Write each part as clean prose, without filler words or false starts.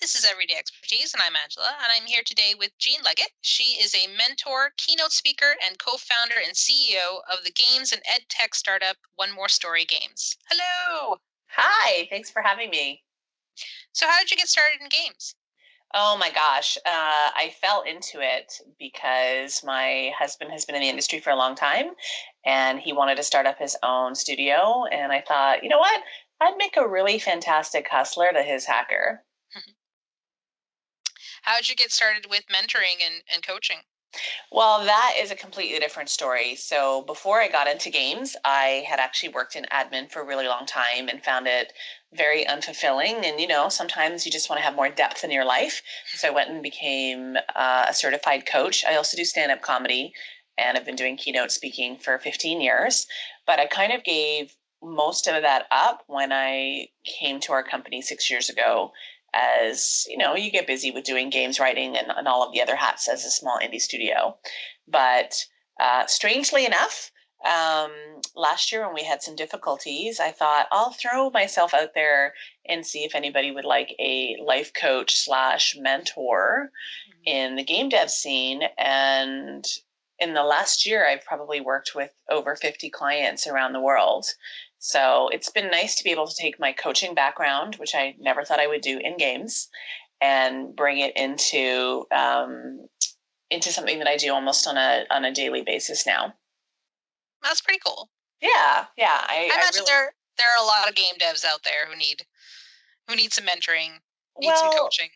This is Everyday Expertise, and I'm Angela, and I'm here today with Jean Leggett. She is a mentor, keynote speaker, and co-founder and CEO of the games and edtech startup OneMoreStory Games. Hello! Hi, thanks for having me. So how did you get started in games? Oh my gosh, I fell into it because my husband has been in the industry for a long time and he wanted to start up his own studio. And I thought, you know what? I'd make a really fantastic hustler to his hacker. How did you get started with mentoring and coaching? Well, that is a completely different story. So before I got into games, I had actually worked in admin for a really long time and found it very unfulfilling. And, sometimes you just want to have more depth in your life. So I went and became a certified coach. I also do stand-up comedy and I've been doing keynote speaking for 15 years. But I kind of gave most of that up when I came to our company 6 years ago, as you get busy with doing games writing and all of the other hats as a small indie studio. But strangely enough, last year when we had some difficulties, I thought I'll throw myself out there and see if anybody would like a life coach slash mentor in the game dev scene. And in the last year, I've probably worked with over 50 clients around the world. So it's been nice to be able to take my coaching background, which I never thought I would do in games, and bring it into something that I do almost on a daily basis now. That's pretty cool. Yeah. I imagine there are a lot of game devs out there who need some mentoring, need some Well, coaching.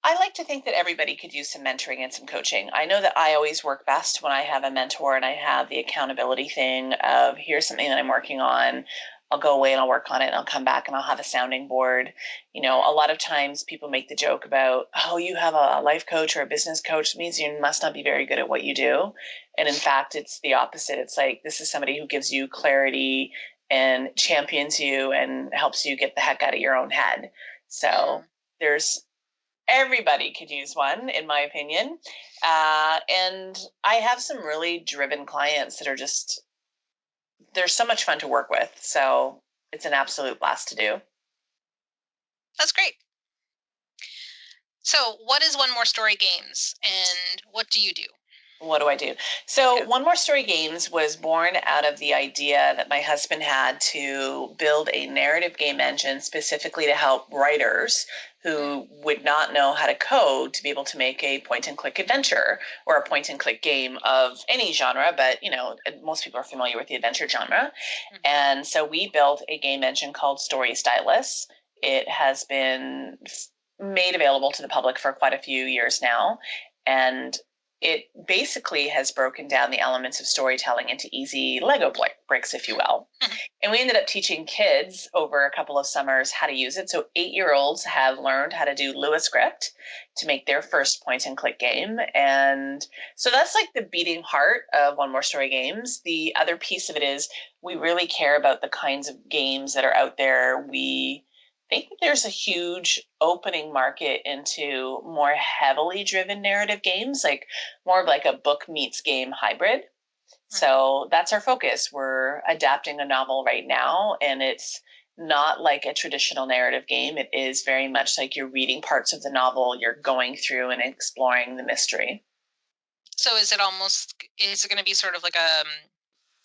I like to think that everybody could use some mentoring and some coaching. I know that I always work best when I have a mentor and I have the accountability thing of here's something that I'm working on. I'll go away and I'll work on it and I'll come back and I'll have a sounding board. A lot of times people make the joke about, oh, you have a life coach or a business coach. It means you must not be very good at what you do. And in fact, it's the opposite. It's like, this is somebody who gives you clarity and champions you and helps you get the heck out of your own head. So there's everybody could use one, in my opinion. And I have some really driven clients that are just, they're so much fun to work with. So it's an absolute blast to do. That's great. So, what is One More Story Games, and what do you do? What do I do? So, OneMoreStory Games was born out of the idea that my husband had to build a narrative game engine specifically to help writers who would not know how to code to be able to make a point and click adventure or a point and click game of any genre, but most people are familiar with the adventure genre. And so we built a game engine called Story Stylus. It has been made available to the public for quite a few years now. And it basically has broken down the elements of storytelling into easy Lego bricks, if you will. And we ended up teaching kids over a couple of summers how to use it. So 8-year-olds have learned how to do Lua script to make their first point and click game. And so that's like the beating heart of OneMoreStory Games. The other piece of it is we really care about the kinds of games that are out there. We think there's a huge opening market into more heavily driven narrative games, like more of like a book meets game hybrid. So that's our focus. We're adapting a novel right now, and it's not like a traditional narrative game. It is very much like you're reading parts of the novel, you're going through and exploring the mystery. So is it going to be sort of like a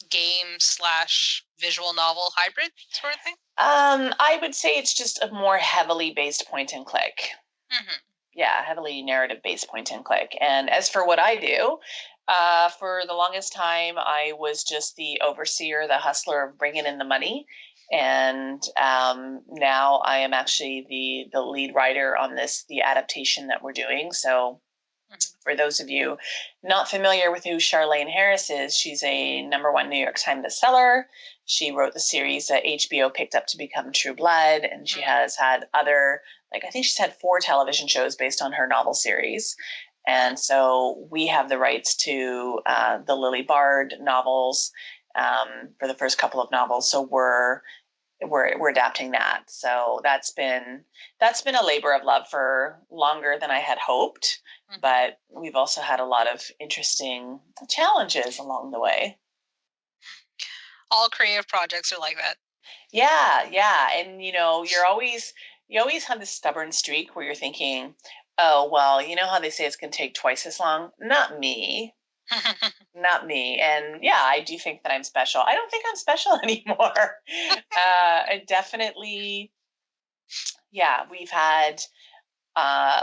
game slash visual novel hybrid sort of thing? I would say it's just a more heavily based point and click. Yeah, heavily narrative based point and click. And as for what I do, for the longest time, I was just the overseer, the hustler of bringing in the money. And now I am actually the lead writer on the adaptation that we're doing. So for those of you not familiar with who Charlaine Harris is, she's a #1 New York Times bestseller. She wrote the series that HBO picked up to become True Blood, and she has had other, I think she's had 4 television shows based on her novel series. And so we have the rights to the Lily Bard novels for the first couple of novels. So we're adapting that. So that's been a labor of love for longer than I had hoped. But we've also had a lot of interesting challenges along the way. All creative projects are like that. Yeah. And you're always you always have this stubborn streak where you're thinking, oh, well, you know how they say it's going to take twice as long? Not me. Not me. And yeah, I do think that I'm special. I don't think I'm special anymore. I definitely, yeah, we've had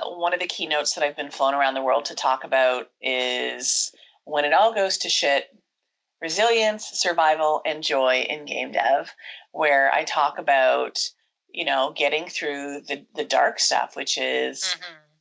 one of the keynotes that I've been flown around the world to talk about is when it all goes to shit, resilience, survival, and joy in game dev, where I talk about, getting through the dark stuff, which is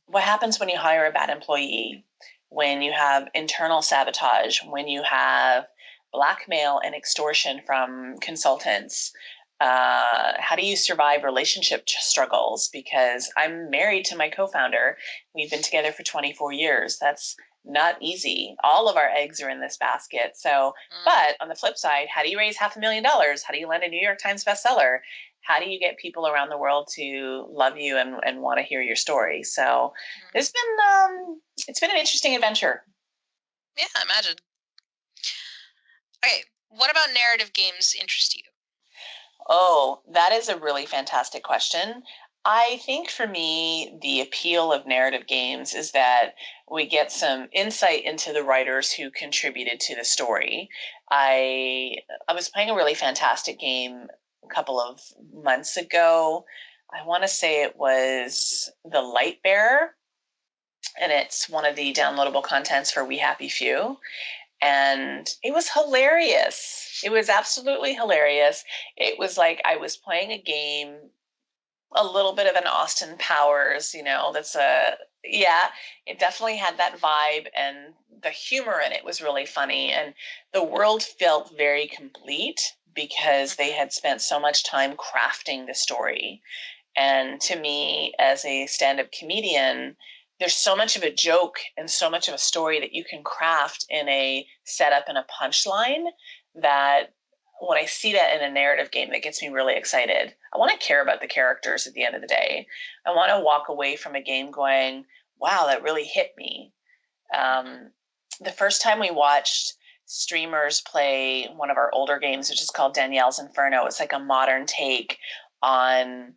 what happens when you hire a bad employee, when you have internal sabotage, when you have blackmail and extortion from consultants. How do you survive relationship struggles? Because I'm married to my co-founder. We've been together for 24 years. That's not easy. All of our eggs are in this basket. So, but on the flip side, how do you raise $500,000? How do you land a New York Times bestseller? How do you get people around the world to love you and want to hear your story? So it's been an interesting adventure. Yeah, I imagine. Okay, what about narrative games interest you? Oh, that is a really fantastic question. I think for me, the appeal of narrative games is that we get some insight into the writers who contributed to the story. I was playing a really fantastic game a couple of months ago. I want to say it was The Light Bearer, and it's one of the downloadable contents for We Happy Few. And it was hilarious. It was absolutely hilarious. It was like I was playing a game, a little bit of an Austin Powers, that's yeah, it definitely had that vibe, and the humor in it was really funny. And the world felt very complete because they had spent so much time crafting the story. And to me, as a stand up comedian, there's so much of a joke and so much of a story that you can craft in a setup and a punchline that when I see that in a narrative game, that gets me really excited. I want to care about the characters at the end of the day. I want to walk away from a game going, wow, that really hit me. The first time we watched streamers play one of our older games, which is called Danielle's Inferno, it's like a modern take on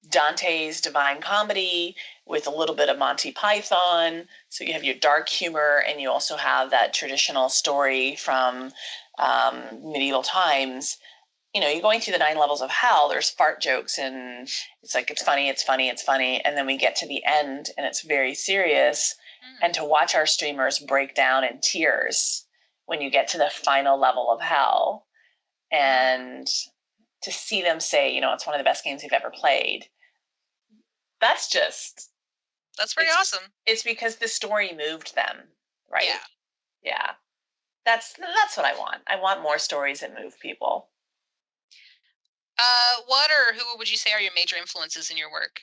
Dante's Divine Comedy with a little bit of Monty Python. So you have your dark humor, and you also have that traditional story from medieval times. You're going through the 9 levels of hell. There's fart jokes, and it's like, it's funny, it's funny, it's funny. And then we get to the end, and it's very serious. And to watch our streamers break down in tears when you get to the final level of hell, and to see them say, it's one of the best games they've ever played, that's pretty awesome. It's because the story moved them, right? Yeah. Yeah. That's what I want. I want more stories that move people. What or who would you say are your major influences in your work?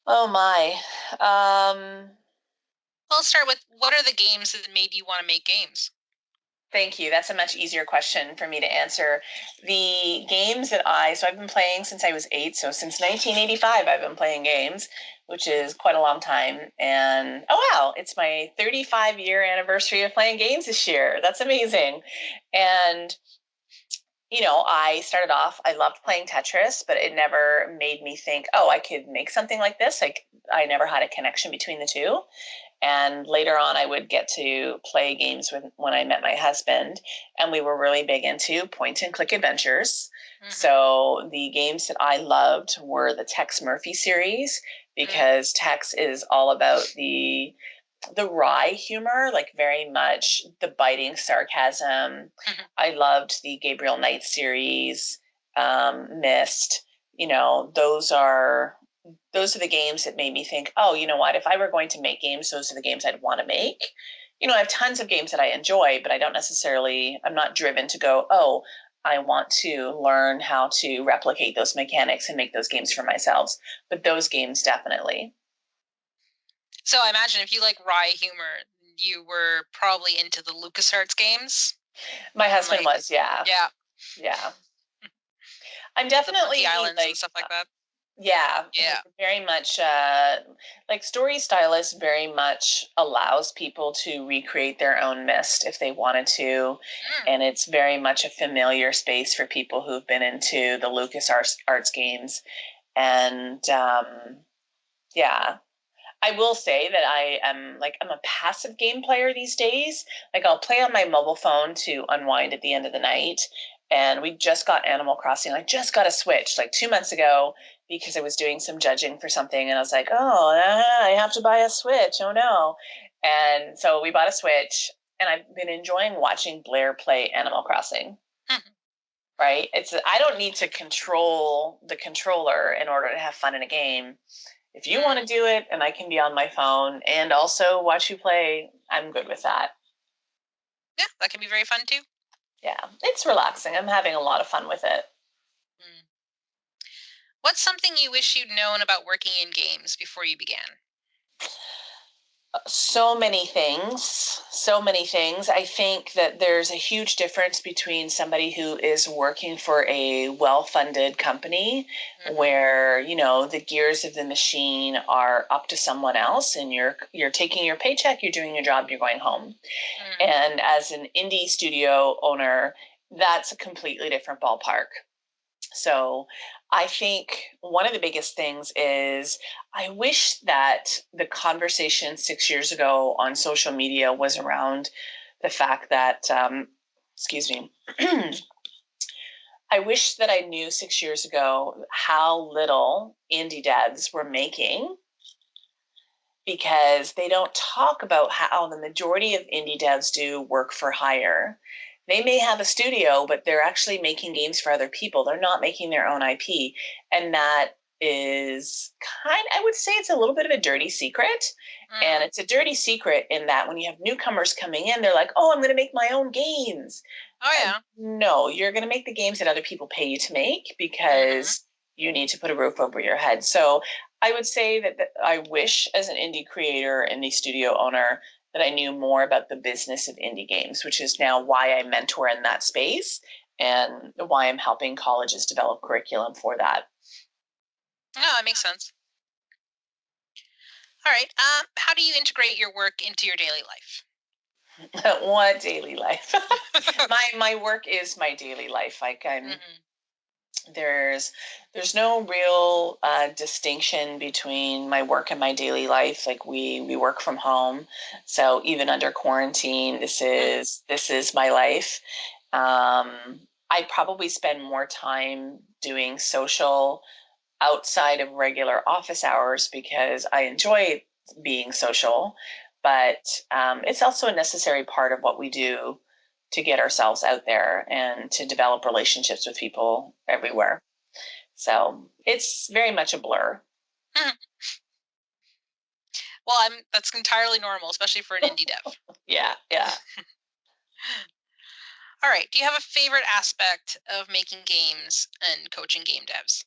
Oh my. Well, let's start with what are the games that made you want to make games? Thank you. That's a much easier question for me to answer. The games that so I've been playing since I was 8. So since 1985, I've been playing games, which is quite a long time. And oh, wow, it's my 35-year anniversary of playing games this year. That's amazing. And I started off, I loved playing Tetris, but it never made me think, oh, I could make something like this. Like, I never had a connection between the two. And later on, I would get to play games when I met my husband, and we were really big into point and click adventures. So the games that I loved were the Tex Murphy series, because Tex is all about the wry humor, like very much the biting sarcasm. I loved the Gabriel Knight series, Mist. Those are the games that made me think, oh, you know what? If I were going to make games, those are the games I'd want to make. I have tons of games that I enjoy, but I'm not driven to go, oh, I want to learn how to replicate those mechanics and make those games for myself. But those games definitely. So I imagine if you like wry humor, you were probably into the LucasArts games. My husband was, yeah. Yeah. Yeah. I'm The Monkey definitely Islands like, and stuff like that. Yeah, Yeah. very much like Story Stylist very much allows people to recreate their own mist if they wanted to. Mm. And it's very much a familiar space for people who've been into the Arts games. And yeah, I will say that I'm a passive game player these days. Like I'll play on my mobile phone to unwind at the end of the night. And we just got Animal Crossing. I just got a Switch like 2 months ago because I was doing some judging for something, and I was like, oh, I have to buy a Switch. Oh no! And so we bought a Switch, and I've been enjoying watching Blair play Animal Crossing. Right? I don't need to control the controller in order to have fun in a game. If you want to do it and I can be on my phone and also watch you play, I'm good with that. Yeah, that can be very fun too. Yeah, it's relaxing. I'm having a lot of fun with it. Mm. What's something you wish you'd known about working in games before you began? So many things. So many things. I think that there's a huge difference between somebody who is working for a well-funded company where, you know, the gears of the machine are up to someone else and you're taking your paycheck, you're doing your job, you're going home. And as an indie studio owner, that's a completely different ballpark. So I think one of the biggest things is I wish that the conversation 6 years ago on social media was around the fact that, excuse me, I wish that I knew 6 years ago how little indie devs were making, because they don't talk about how the majority of indie devs do work for hire. They may have a studio, but they're actually making games for other people. They're not making their own IP. And that is I would say it's a little bit of a dirty secret. And it's a dirty secret in that when you have newcomers coming in, they're like, oh, I'm going to make my own games. Oh yeah. No, you're going to make the games that other people pay you to make because you need to put a roof over your head. So I would say that I wish, as an indie creator, indie studio owner, that I knew more about the business of indie games, which is now why I mentor in that space and why I'm helping colleges develop curriculum for that. No, that makes sense. All right. How do you integrate your work into your daily life? What daily life? My work is my daily life. Like there's no real distinction between my work and my daily life. Like we work from home, so even under quarantine, this is my life. I probably spend more time doing social outside of regular office hours because I enjoy being social, but it's also a necessary part of what we do to get ourselves out there and to develop relationships with people everywhere. So it's very much a blur. Well, that's entirely normal, especially for an indie dev. Yeah, yeah. All right. Do you have a favorite aspect of making games and coaching game devs?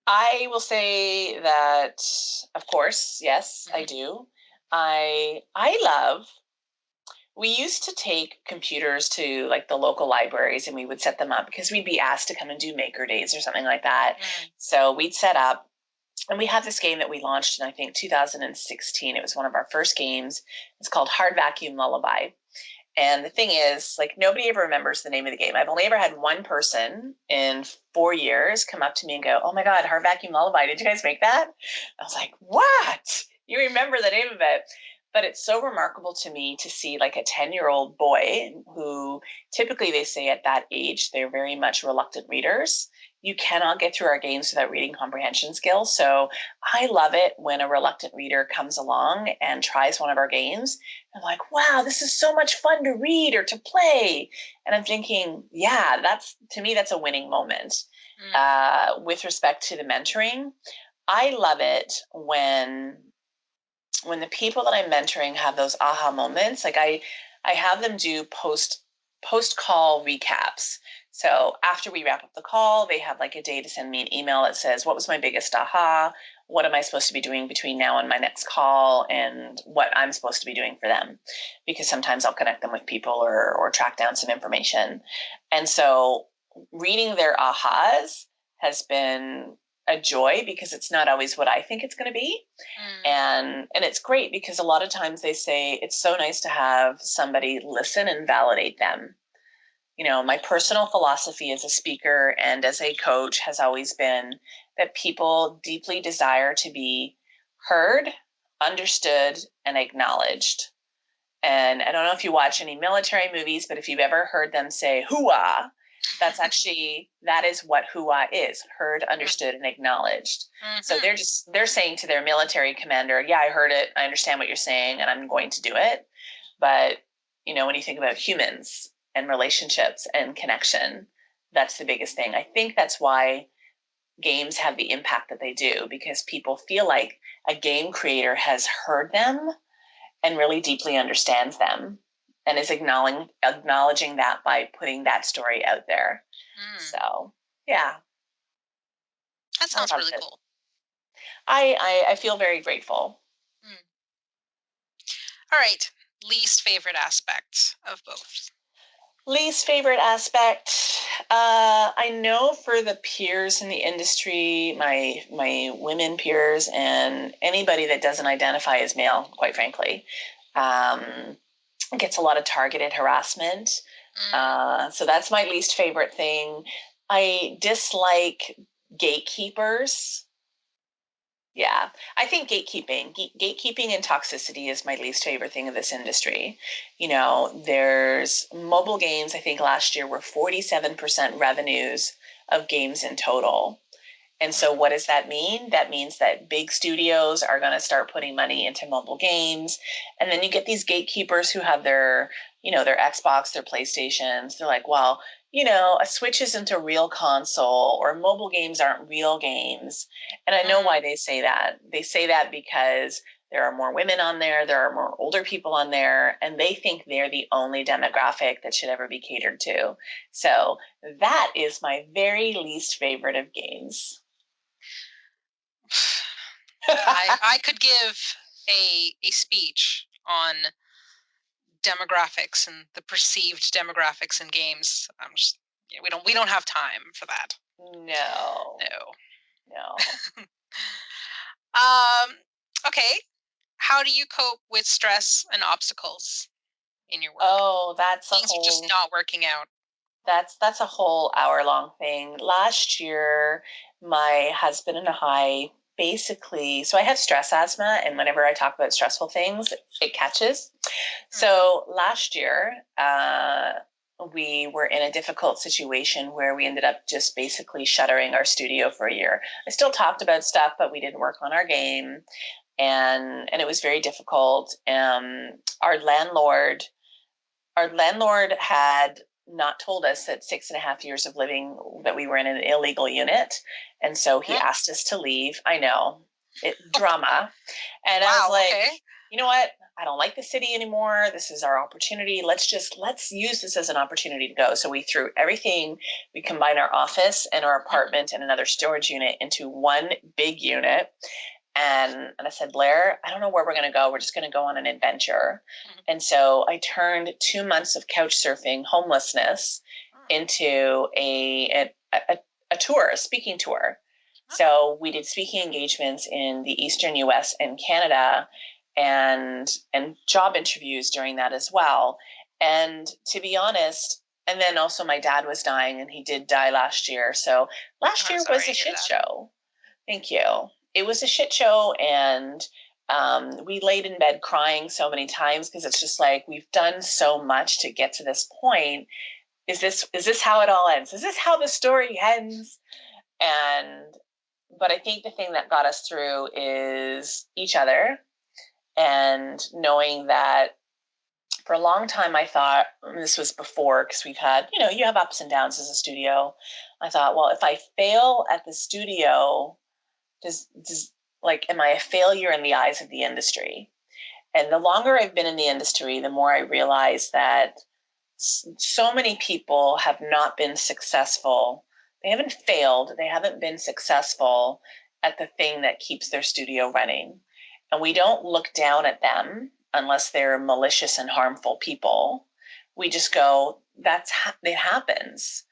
I will say that, of course, yes, I do. I love. We used to take computers to like the local libraries and we would set them up because we'd be asked to come and do maker days or something like that. So we'd set up, and we have this game that we launched in I think 2016. It was one of our first games. It's called Hard Vacuum Lullaby. And the thing is, like, nobody ever remembers the name of the game. I've only ever had one person in 4 years come up to me and go, oh my God, Hard Vacuum Lullaby, did you guys make that? I was like, what? You remember the name of it? But it's so remarkable to me to see like a 10-year-old boy who typically they say at that age, they're very much reluctant readers. You cannot get through our games without reading comprehension skills. So I love it when a reluctant reader comes along and tries one of our games. I'm like, wow, this is so much fun to read or to play. And I'm thinking, yeah, to me, that's a winning moment. With respect to the mentoring, I love it when the people that I'm mentoring have those aha moments. Like I have them do post call recaps. So after we wrap up the call, they have like a day to send me an email that says, what was my biggest aha? What am I supposed to be doing between now and my next call, and what I'm supposed to be doing for them? Because sometimes I'll connect them with people or track down some information. And so reading their ahas has been a joy because it's not always what I think it's going to be. And it's great because a lot of times they say it's so nice to have somebody listen and validate them. You know, my personal philosophy as a speaker and as a coach has always been that people deeply desire to be heard, understood, and acknowledged. And I don't know if you watch any military movies, but if you've ever heard them say hooah, that is what hooah is: heard, understood, and acknowledged. So they're saying to their military commander, yeah, I heard it, I understand what you're saying, and I'm going to do it. But you know, when you think about humans and relationships and connection, that's the biggest thing. I think that's why games have the impact that they do, because people feel like a game creator has heard them and really deeply understands them and is acknowledging that by putting that story out there. So, yeah. That sounds really cool. I feel very grateful. All right. Least favorite aspect of both. Least favorite aspect. I know for the peers in the industry, my women peers, and anybody that doesn't identify as male, quite frankly, gets a lot of targeted harassment. So that's my least favorite thing. I dislike gatekeepers. Yeah, I think gatekeeping and toxicity is my least favorite thing of this industry. You know, there's mobile games, I think last year were 47% revenues of games in total. And so what does that mean? That means that big studios are going to start putting money into mobile games. And then you get these gatekeepers who have their, you know, their Xbox, their PlayStations. They're like, well, you know, a Switch isn't a real console, or mobile games aren't real games. And I know why they say that. They say that because there are more women on there, there are more older people on there, and they think they're the only demographic that should ever be catered to. So that is my very least favorite of games. I could give a speech on demographics and the perceived demographics in games. I'm just, we don't have time for that. No. Okay. How do you cope with stress and obstacles in your work? Oh, things are just not working out. That's a whole hour-long thing. Last year, my husband and I basically, so I have stress asthma, and whenever I talk about stressful things, it catches. So last year, we were in a difficult situation where we ended up just basically shuttering our studio for a year. I still talked about stuff, but we didn't work on our game, and it was very difficult. Our landlord had not told us that 6.5 years of living that we were in an illegal unit, and so he asked us to leave. I know, drama. And I was like, you know what? I don't like the city anymore. This is our opportunity. Let's use this as an opportunity to go. So we threw everything. We combined our office and our apartment and another storage unit into one big unit. And I said, Blair, I don't know where we're going to go. We're just going to go on an adventure. And so I turned 2 months of couch surfing, homelessness, into a tour, a speaking tour. So we did speaking engagements in the Eastern US and Canada, and job interviews during that as well. And to be honest, and then also my dad was dying, and he did die last year. So last year was a shit show. Thank you. It was a shit show, and we laid in bed crying so many times because it's just like, we've done so much to get to this point. Is this how it all ends? Is this how the story ends? But I think the thing that got us through is each other, and knowing that for a long time I thought, this was before, because we've had, you have ups and downs as a studio. I thought, well, if I fail at the studio, am I a failure in the eyes of the industry? And the longer I've been in the industry, the more I realize that so many people have not been successful. They haven't failed. They haven't been successful at the thing that keeps their studio running. And we don't look down at them unless they're malicious and harmful people. We just go, it happens.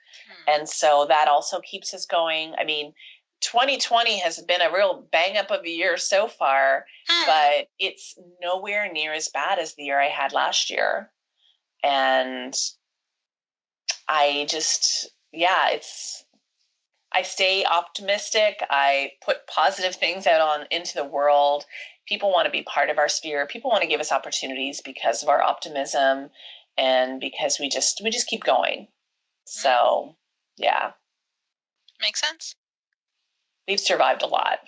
And so that also keeps us going. I mean, 2020 has been a real bang up of a year so far, but it's nowhere near as bad as the year I had last year. And I just, yeah, I stay optimistic. I put positive things out on into the world. People want to be part of our sphere. People want to give us opportunities because of our optimism and because we just keep going. So, yeah. Makes sense. We've survived a lot.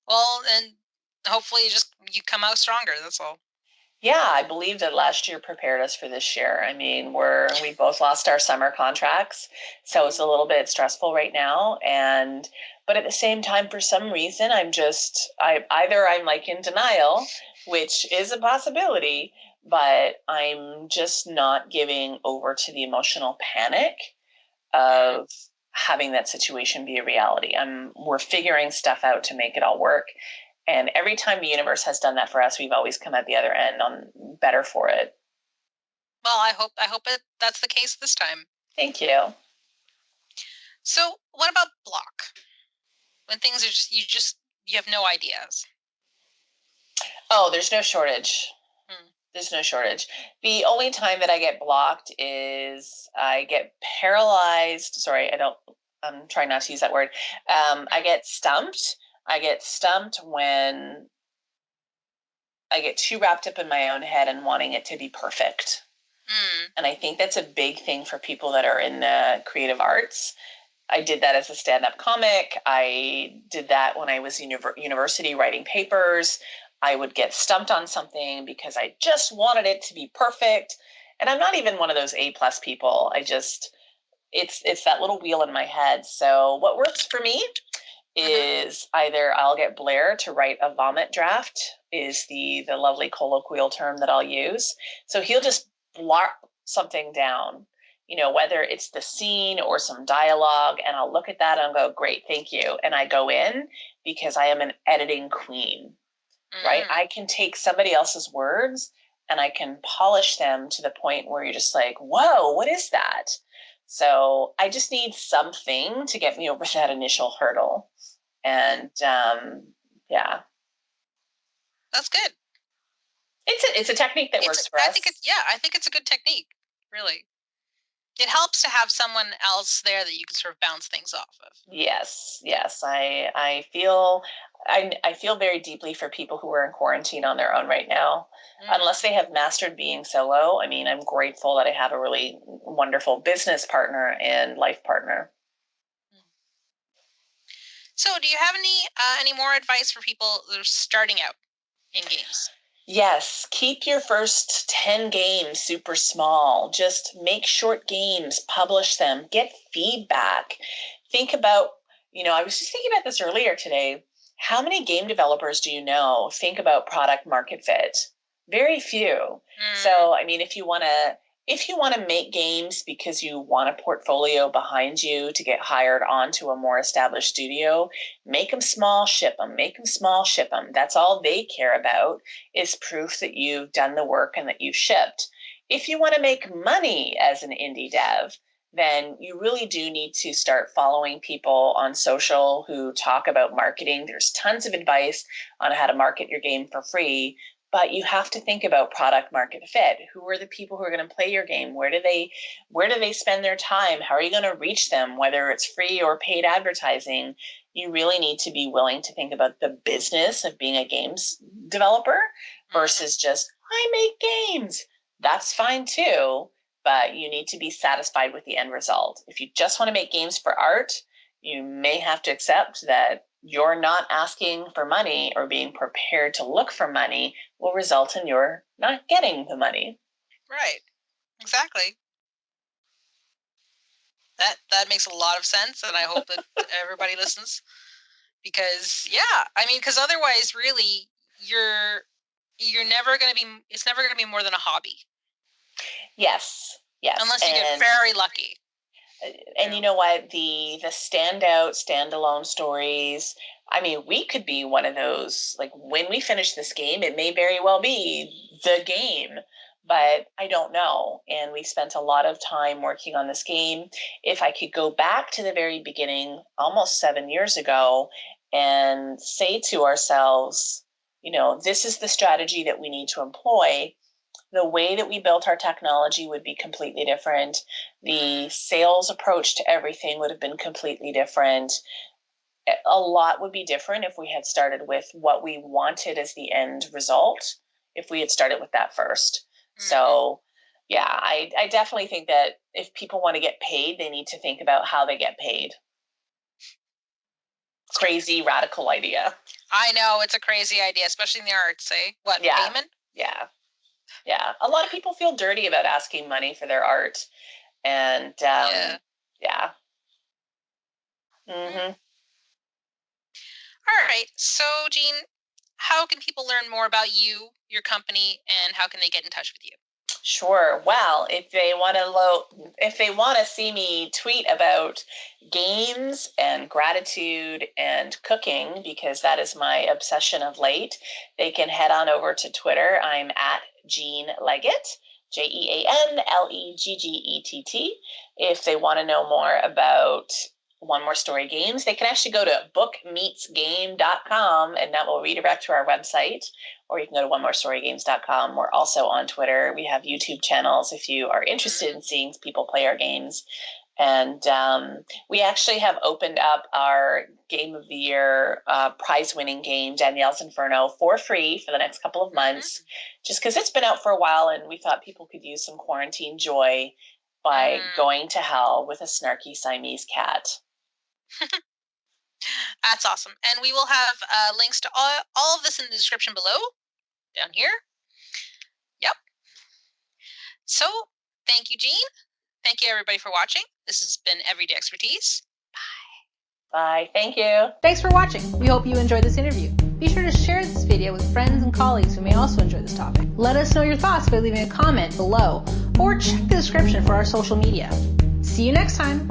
Well, and hopefully you come out stronger, that's all. Yeah, I believe that last year prepared us for this year. I mean, we both lost our summer contracts, so it's a little bit stressful right now. But at the same time, for some reason, either I'm like in denial, which is a possibility, but I'm just not giving over to the emotional panic of having that situation be a reality. We're figuring stuff out to make it all work. And every time the universe has done that for us, we've always come out the other end on better for it. Well, I hope that's the case this time. Thank you. So, what about block? When things are you have no ideas. Oh, there's no shortage. There's no shortage. The only time that I get blocked is I get paralyzed. Sorry, I'm trying not to use that word. I get stumped. I get stumped when I get too wrapped up in my own head and wanting it to be perfect. And I think that's a big thing for people that are in the creative arts. I did that as a stand-up comic. I did that when I was in university writing papers. I would get stumped on something because I just wanted it to be perfect. And I'm not even one of those A+ people. It's that little wheel in my head. So what works for me is either I'll get Blair to write a vomit draft, is the lovely colloquial term that I'll use. So he'll just blart something down, whether it's the scene or some dialogue, and I'll look at that and I'll go, great, thank you. And I go in because I am an editing queen, right? I can take somebody else's words and I can polish them to the point where you're just like, whoa, what is that? So I just need something to get me over that initial hurdle. And yeah. That's good. It's a technique that works for us. I think it's a good technique, really. It helps to have someone else there that you can sort of bounce things off of. Yes. I feel very deeply for people who are in quarantine on their own right now. Unless they have mastered being solo. I mean, I'm grateful that I have a really wonderful business partner and life partner. So, do you have any more advice for people that are starting out in games? Yes, keep your first 10 games super small. Just make short games, publish them, get feedback. Think about, I was just thinking about this earlier today. How many game developers do you know think about product market fit? Very few. So, I mean, if you want to make games because you want a portfolio behind you to get hired onto a more established studio, make them small, ship them, make them small, ship them. That's all they care about, is proof that you've done the work and that you've shipped. If you want to make money as an indie dev, then you really do need to start following people on social who talk about marketing. There's tons of advice on how to market your game for free, but you have to think about product market fit. Who are the people who are going to play your game? Where do they spend their time? How are you going to reach them, whether it's free or paid advertising? You really need to be willing to think about the business of being a games developer versus just, I make games. That's fine too, but you need to be satisfied with the end result. If you just want to make games for art, you may have to accept that you're not asking for money or being prepared to look for money will result in your not getting the money. Right. Exactly. That makes a lot of sense, and I hope that everybody listens, because because otherwise, really, you're never going to be. It's never going to be more than a hobby. Yes. Unless you get very lucky. And you know what? The standout, standalone stories. I mean, we could be one of those. Like when we finish this game, it may very well be the game. but I don't know. And we spent a lot of time working on this game. If I could go back to the very beginning, almost 7 years ago, and say to ourselves, this is the strategy that we need to employ, the way that we built our technology would be completely different. The sales approach to everything would have been completely different. A lot would be different if we had started with what we wanted as the end result, if we had started with that first. So, yeah, I definitely think that if people want to get paid, they need to think about how they get paid. Crazy, radical idea. I know, it's a crazy idea, especially in the arts, eh? What, payment? Yeah. Yeah. A lot of people feel dirty about asking money for their art. And, yeah. Mm-hmm. All right. So, Jean, how can people learn more about you, your company, and how can they get in touch with you? Sure. Well, if they want to see me tweet about games and gratitude and cooking, because that is my obsession of late, they can head on over to Twitter. I'm at Jean Leggett, JeanLeggett. If they want to know more about One More Story Games, they can actually go to bookmeetsgame.com, and that will redirect to our website. Or you can go to OneMoreStoryGames.com. We're also on Twitter. We have YouTube channels if you are interested in seeing people play our games. And we actually have opened up our Game of the Year prize-winning game, Danielle's Inferno, for free for the next couple of months, just because it's been out for a while and we thought people could use some quarantine joy by going to hell with a snarky Siamese cat. That's awesome. And we will have links to all of this in the description below, down here. Yep. So, thank you, Jean. Thank you, everybody, for watching. This has been Everyday Expertise. Bye. Thank you. Thanks for watching. We hope you enjoyed this interview. Be sure to share this video with friends and colleagues who may also enjoy this topic. Let us know your thoughts by leaving a comment below, or check the description for our social media. See you next time.